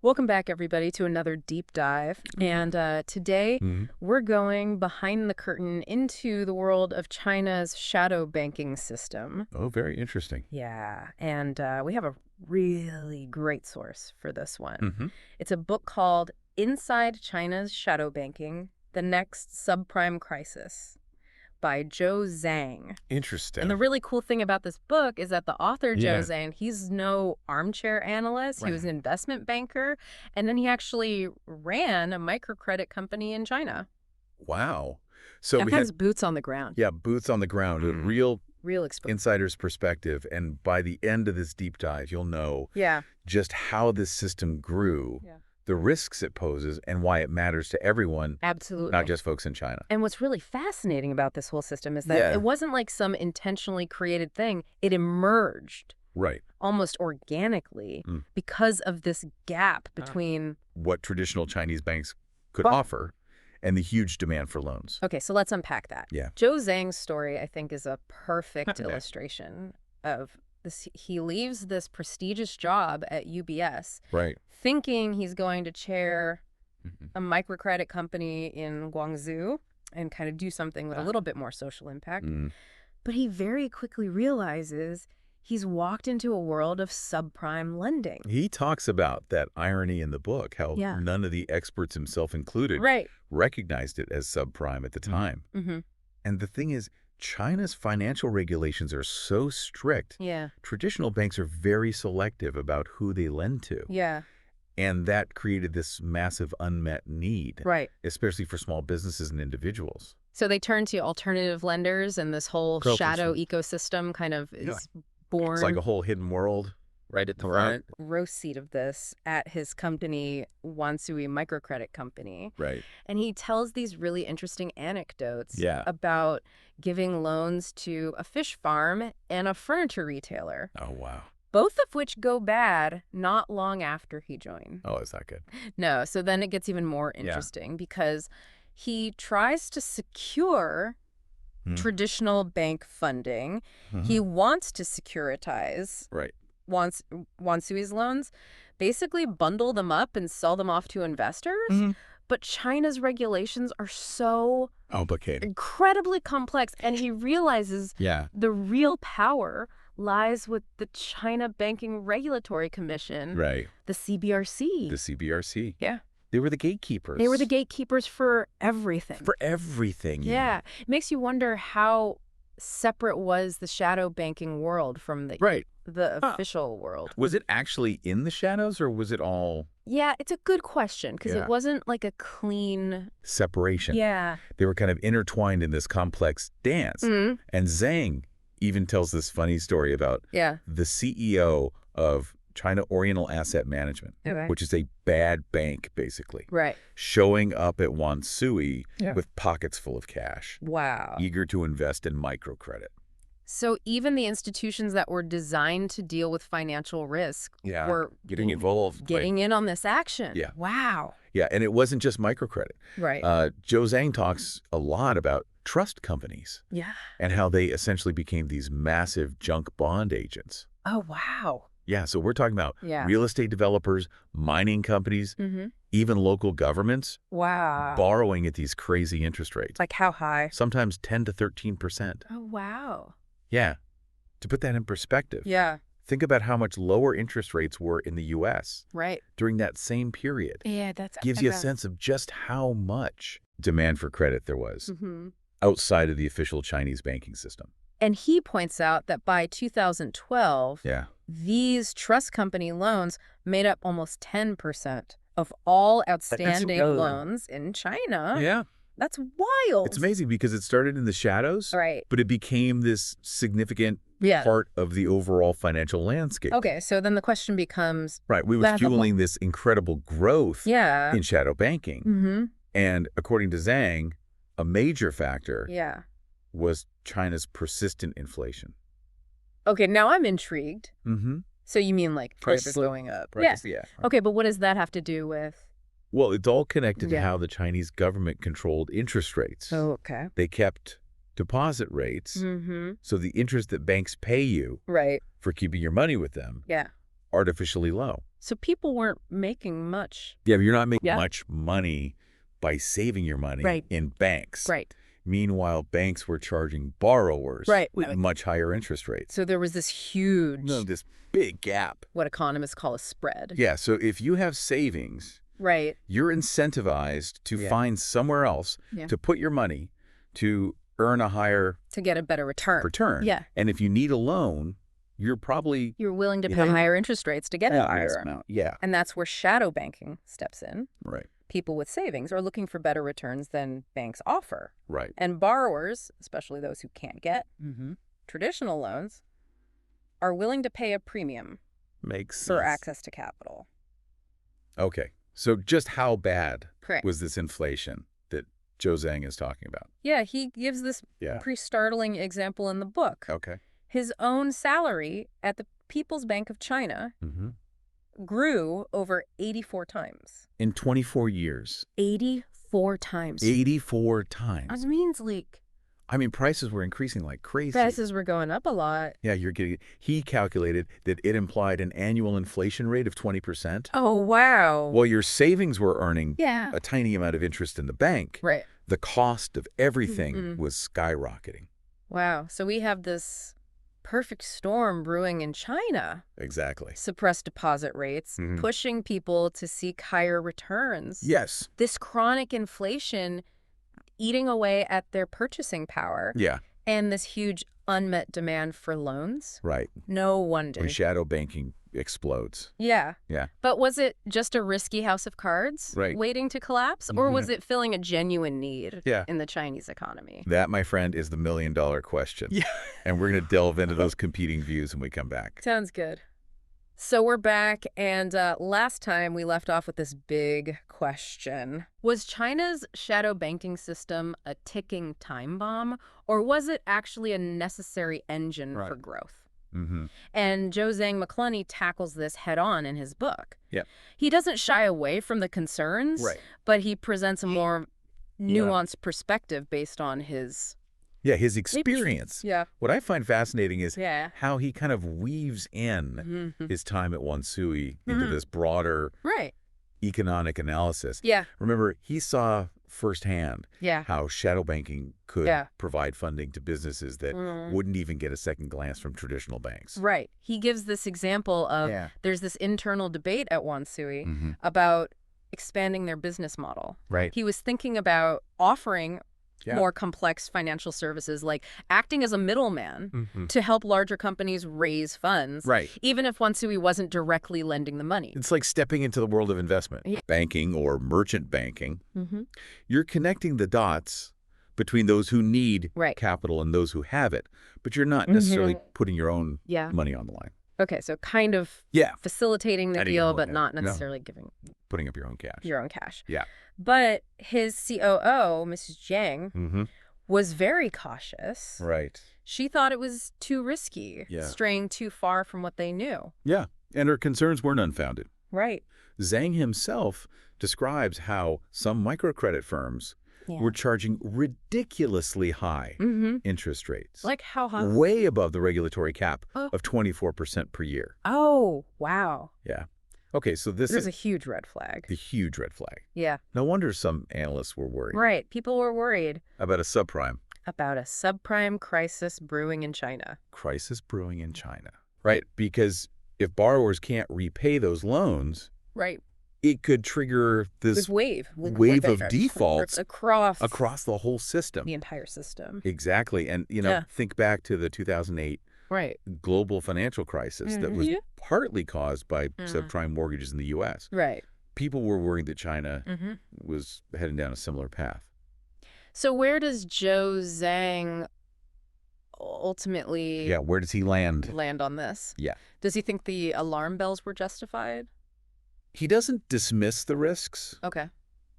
Welcome back, everybody, to another deep dive. And today we're going behind the curtain into the world of China's shadow banking system. Oh, very interesting. Yeah, and we have a really great source for this one. It's a book called Inside China's Shadow Banking, The Next Subprime Crisis by Joe Zhang. Interesting. And the really cool thing about this book is that the author, Joe Yeah. Zhang, he's no armchair analyst. He was an investment banker, and then he actually ran a microcredit company in China. Wow. So That we has had, boots on the ground. yeah, boots on the ground, a real Real exposure. insider's perspective. And by the end of this deep dive, you'll know Yeah. just how this system grew, Yeah. the risks it poses, and why it matters to everyone, Absolutely. not just folks in China. And what's really fascinating about this whole system is that Yeah. it wasn't like some intentionally created thing. It emerged Right. almost organically because of this gap between... What traditional Chinese banks could But- offer and the huge demand for loans. Okay, so let's unpack that. Yeah. Joe Zhang's story, I think, is a perfect illustration of this. He leaves this prestigious job at UBS Right. thinking he's going to chair a microcredit company in Guangzhou and kind of do something with a little bit more social impact. But he very quickly realizes he's walked into a world of subprime lending. He talks about that irony in the book, how Yeah. none of the experts, himself included, Right. recognized it as subprime at the time. And the thing is, China's financial regulations are so strict, Yeah. traditional banks are very selective about who they lend to. Yeah. And that created this massive unmet need, Right. especially for small businesses and individuals. So they turn to alternative lenders, and this whole Crowdsourcing. shadow ecosystem kind of is born. It's like a whole hidden world right at the front. Row seat of this at his company, Wansui Microcredit Company. Right. And he tells these really interesting anecdotes Yeah. about giving loans to a fish farm and a furniture retailer, Oh, wow. both of which go bad not long after he joined. Oh, is that good? No, so then it gets even more interesting because he tries to secure traditional bank funding. He wants to securitize Right. Wansui's loans, basically bundle them up and sell them off to investors. But China's regulations are so Complicated. incredibly complex, and he realizes Yeah. the real power lies with the China Banking Regulatory Commission, Right. the CBRC. The CBRC. Yeah. They were the gatekeepers. They were the gatekeepers for everything. For everything. Yeah. It makes you wonder how separate was the shadow banking world from the Right. official world. Was it actually in the shadows, or was it all Yeah, it's a good question because Yeah. it wasn't like a clean... separation? Yeah. They were kind of intertwined in this complex dance. And Zhang even tells this funny story about Yeah. the CEO of China Oriental Asset Management, Okay. which is a bad bank, basically, Right. showing up at Wansui with pockets full of cash, Wow. eager to invest in microcredit. So even the institutions that were designed to deal with financial risk were getting involved. getting in on this action. Yeah. Wow. Yeah, and it wasn't just microcredit. Right. Joe Zhang talks a lot about trust companies Yeah. and how they essentially became these massive junk bond agents. Oh, wow. Yeah, so we're talking about Yeah. real estate developers, mining companies, even local governments Wow. borrowing at these crazy interest rates, Like how high? sometimes 10 to 13%. Oh, wow. Yeah. To put that in perspective, Yeah. think about how much lower interest rates were in the U.S. Right. during that same period. Yeah, that's... Gives you a sense of just how much demand for credit there was outside of the official Chinese banking system. And he points out that by 2012, Yeah. these trust company loans made up almost 10% of all outstanding loans in China. Yeah. That's wild. It's amazing because it started in the shadows, Right. but it became this significant Yeah. part of the overall financial landscape. Okay, so then the question becomes... Right. We were That's a fueling this incredible growth Yeah. in shadow banking. And according to Zhang, a major factor Yeah. was China's persistent inflation. Okay, now I'm intrigued. Mm-hmm. So you mean like prices going up? Yeah. Okay, but what does that have to do with... Well, it's all connected to Yeah. how the Chinese government controlled interest rates. Oh, okay. They kept deposit rates, Mm-hmm. so the interest that banks pay you Right. for keeping your money with them Yeah. artificially low. So people weren't making much. Yeah, but you're not making much money by saving your money in banks. Right. Meanwhile, banks were charging borrowers with much higher interest rates. So there was this huge... this big gap. What economists call a spread. Yeah, so if you have savings, you're incentivized to find somewhere else to put your money to earn a higher... To get a better return. Yeah. And if you need a loan, you're willing to pay higher interest rates to get a higher amount. Yeah. And that's where shadow banking steps in. Right. People with savings are looking for better returns than banks offer. Right. And borrowers, especially those who can't get traditional loans, are willing to pay a premium for access to capital. Okay. So just how bad was this inflation that Joe Zhang is talking about? Yeah, he gives this pretty startling example in the book. Okay. His own salary at the People's Bank of China grew over 84 times. In 24 years. 84 times. 84 times. That means, like... I mean, prices were increasing like crazy. Prices were going up a lot. Yeah, he calculated that it implied an annual inflation rate of 20%. Oh, wow. Well, your savings were earning a tiny amount of interest in the bank. Right. The cost of everything was skyrocketing. Wow. So we have this perfect storm brewing in China. Exactly. Suppressed deposit rates, pushing people to seek higher returns. Yes. This chronic inflation eating away at their purchasing power. Yeah. And this huge unmet demand for loans. Right. No wonder. When shadow banking explodes. Yeah. Yeah. But was it just a risky house of cards waiting to collapse? Or was it filling a genuine need in the Chinese economy? That, my friend, is the million-dollar question. Yeah. And we're going to delve into those competing views when we come back. Sounds good. So we're back, and last time we left off with this big question. Was China's shadow banking system a ticking time bomb, or was it actually a necessary engine for growth? And Joe Zhang McClunny tackles this head-on in his book. Yeah. He doesn't shy away from the concerns, but he presents a more nuanced perspective based on his... Yeah, his experience. Yeah. What I find fascinating is how he kind of weaves in his time at Wansui into this broader economic analysis. Yeah. Remember, he saw firsthand how shadow banking could provide funding to businesses that wouldn't even get a second glance from traditional banks. Right. He gives this example of there's this internal debate at Wansui about expanding their business model. Right. He was thinking about offering more complex financial services, like acting as a middleman to help larger companies raise funds, even if Wansui wasn't directly lending the money. It's like stepping into the world of investment. Banking or merchant banking, you're connecting the dots between those who need capital and those who have it, but you're not necessarily putting your own money on the line. Okay, so kind of facilitating the deal, but not necessarily putting up your own cash. Your own cash. Yeah. But his COO, Mrs. Zhang, was very cautious. Right. She thought it was too risky, straying too far from what they knew. Yeah, and her concerns weren't unfounded. Right. Zhang himself describes how some microcredit firms were charging ridiculously high interest rates. Like how high? Way above the regulatory cap of 24% per year. Oh, wow. Yeah. Okay, so this is a huge red flag. The huge red flag. Yeah. No wonder some analysts were worried. Right. People were worried. About a subprime. About a subprime crisis brewing in China. Crisis brewing in China. Right, because if borrowers can't repay those loans, it could trigger this wave of defaults across the whole system. The entire system. Exactly. And, you know, think back to the 2008 global financial crisis that was partly caused by subprime mortgages in the U.S. Right. People were worried that China was heading down a similar path. So where does Joe Zhang ultimately... Yeah, where does he land? Land on this? Yeah. Does he think the alarm bells were justified? He doesn't dismiss the risks. Okay.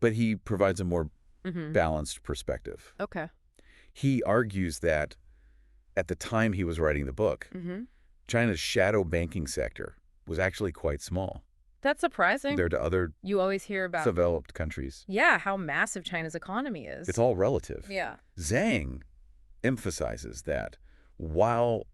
But he provides a more balanced perspective. Okay. He argues that at the time he was writing the book, China's shadow banking sector was actually quite small. That's surprising. Compared to other you always hear about developed countries. Yeah, how massive China's economy is. It's all relative. Yeah. Zhang emphasizes that while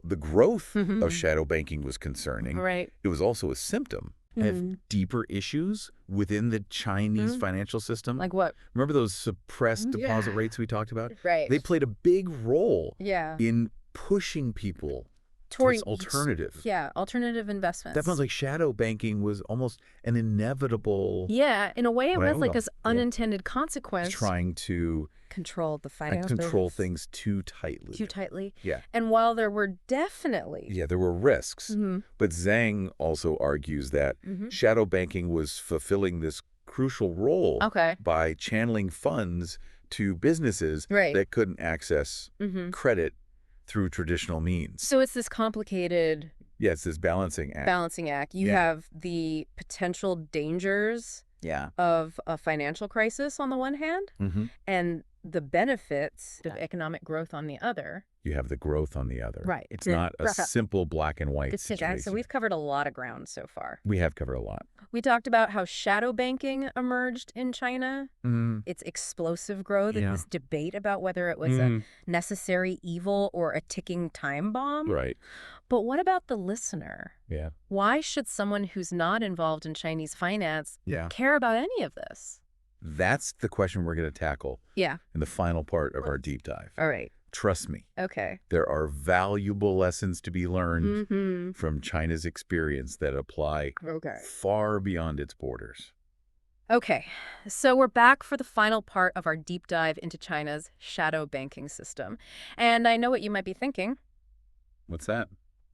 the growth of shadow banking was concerning, it was also a symptom of deeper issues within the Chinese financial system. Like what? Remember those suppressed deposit rates we talked about? Right. They played a big role in pushing people towards alternative. Alternative investments. That sounds like shadow banking was almost an inevitable. Yeah, in a way it was like this unintended consequence. Trying to control the finances. Control things too tightly. Too tightly. Yeah. And while there were definitely... Yeah, there were risks. But Zhang also argues that shadow banking was fulfilling this crucial role by channeling funds to businesses that couldn't access credit through traditional means. So it's this complicated... Yeah, it's this balancing act. You have the potential dangers of a financial crisis on the one hand, and the benefits of economic growth on the other. You have the growth on the other. Right. It's not a simple black and white situation. So we've covered a lot of ground so far. We have covered a lot. We talked about how shadow banking emerged in China, its explosive growth, and this debate about whether it was a necessary evil or a ticking time bomb. Right. But what about the listener? Yeah. Why should someone who's not involved in Chinese finance care about any of this? That's the question we're going to tackle in the final part of our deep dive. All right. Trust me. Okay. There are valuable lessons to be learned from China's experience that apply far beyond its borders. Okay. So we're back for the final part of our deep dive into China's shadow banking system. And I know what you might be thinking. What's that?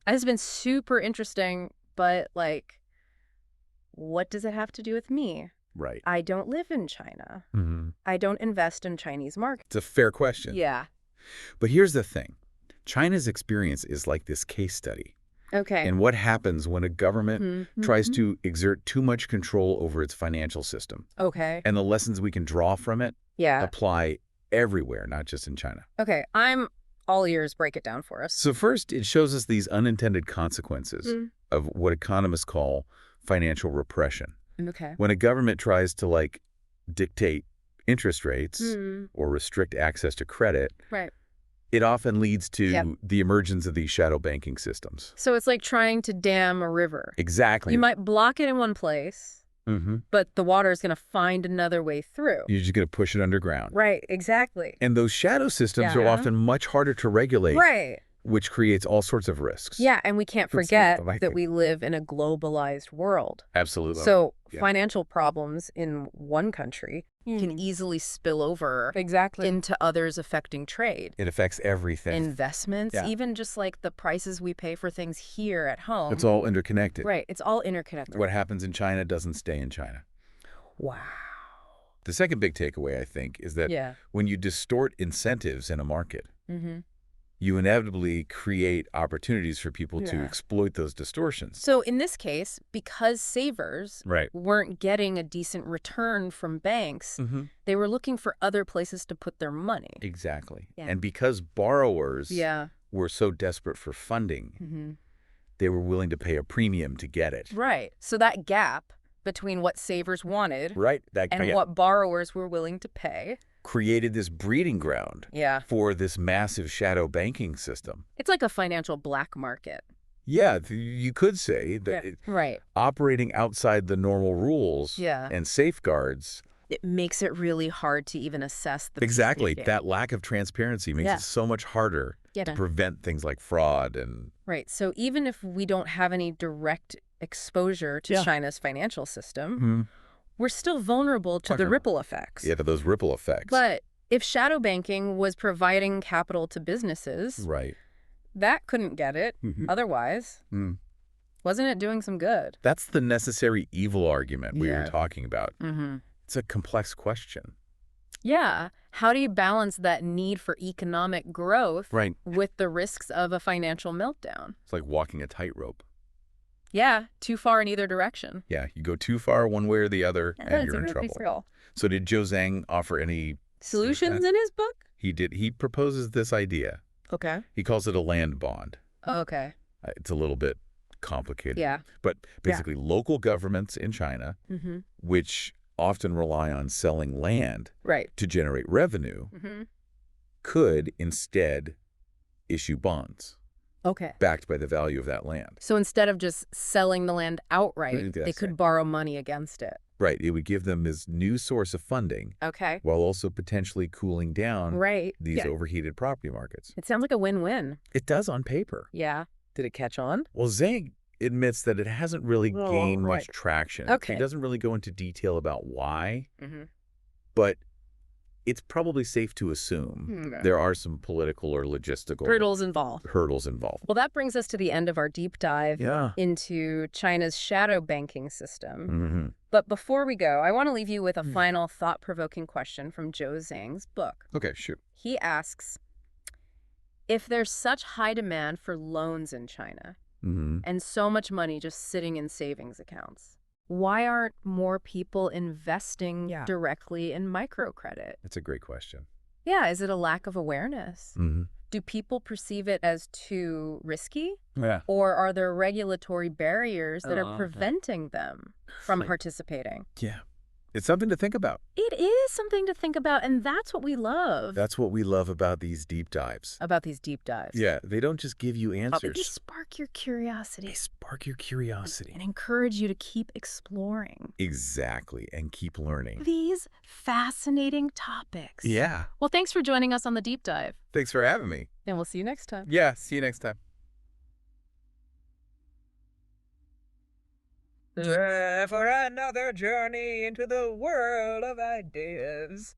This has been super interesting, but like, what does it have to do with me? Right. I don't live in China. I don't invest in Chinese markets. It's a fair question. Yeah. But here's the thing. China's experience is like this case study. Okay. And what happens when a government tries to exert too much control over its financial system. Okay. And the lessons we can draw from it apply everywhere, not just in China. Okay. I'm all ears. Break it down for us. So first, it shows us these unintended consequences of what economists call financial repression. Okay. When a government tries to, like, dictate interest rates or restrict access to credit, it often leads to the emergence of these shadow banking systems. So it's like trying to dam a river. Exactly. You might block it in one place, but the water is going to find another way through. You're just going to push it underground. Right, exactly. And those shadow systems are often much harder to regulate. Right. Which creates all sorts of risks. Yeah, and we can't forget that we live in a globalized world. Absolutely. So financial problems in one country can easily spill over into others affecting trade. It affects everything. Investments, even just like the prices we pay for things here at home. It's all interconnected. Right, it's all interconnected. What happens in China doesn't stay in China. Wow. The second big takeaway, I think, is that when you distort incentives in a market, you inevitably create opportunities for people to exploit those distortions. So in this case, because savers weren't getting a decent return from banks, they were looking for other places to put their money. Exactly. And because borrowers were so desperate for funding, they were willing to pay a premium to get it. Right. So that gap between what savers wanted and what borrowers were willing to pay created this breeding ground for this massive shadow banking system. It's like a financial black market. Yeah, you could say that operating outside the normal rules and safeguards. It makes it really hard to even assess the Exactly. That lack of transparency makes it so much harder to prevent things like fraud and... Right. So even if we don't have any direct exposure to China's financial system, we're still vulnerable to the ripple effects. Yeah, to those ripple effects. But if shadow banking was providing capital to businesses, that couldn't get it otherwise. Wasn't it doing some good? That's the necessary evil argument we were talking about. It's a complex question. Yeah. How do you balance that need for economic growth with the risks of a financial meltdown? It's like walking a tightrope. Yeah, too far in either direction. Yeah, you go too far one way or the other, and you're in trouble. So did Joe Zhang offer any solutions in his book? He did. He proposes this idea. Okay. He calls it a land bond. Oh, okay. It's a little bit complicated. Yeah. But basically, local governments in China, which often rely on selling land to generate revenue, could instead issue bonds. Okay. backed by the value of that land. So instead of just selling the land outright, they could borrow money against it. Right. It would give them this new source of funding. Okay. While also potentially cooling down these overheated property markets. It sounds like a win-win. It does on paper. Yeah. Did it catch on? Well, Zhang admits that it hasn't really gained much traction. Okay. He doesn't really go into detail about why, but it's probably safe to assume there are some political or logistical hurdles involved. Well, that brings us to the end of our deep dive into China's shadow banking system. But before we go, I want to leave you with a final thought-provoking question from Joe Zhang's book. Okay, shoot. He asks, if there's such high demand for loans in China and so much money just sitting in savings accounts, why aren't more people investing directly in microcredit? That's a great question. Yeah, is it a lack of awareness? Do people perceive it as too risky? Yeah. Or are there regulatory barriers that are preventing them from participating? Yeah. It's something to think about. It is something to think about, and that's what we love. That's what we love about these deep dives. Yeah, they don't just give you answers. They spark your curiosity. And encourage you to keep exploring. Exactly, and keep learning. These fascinating topics. Yeah. Well, thanks for joining us on the deep dive. Thanks for having me. And we'll see you next time. Yeah, see you next time. For another journey into the world of ideas.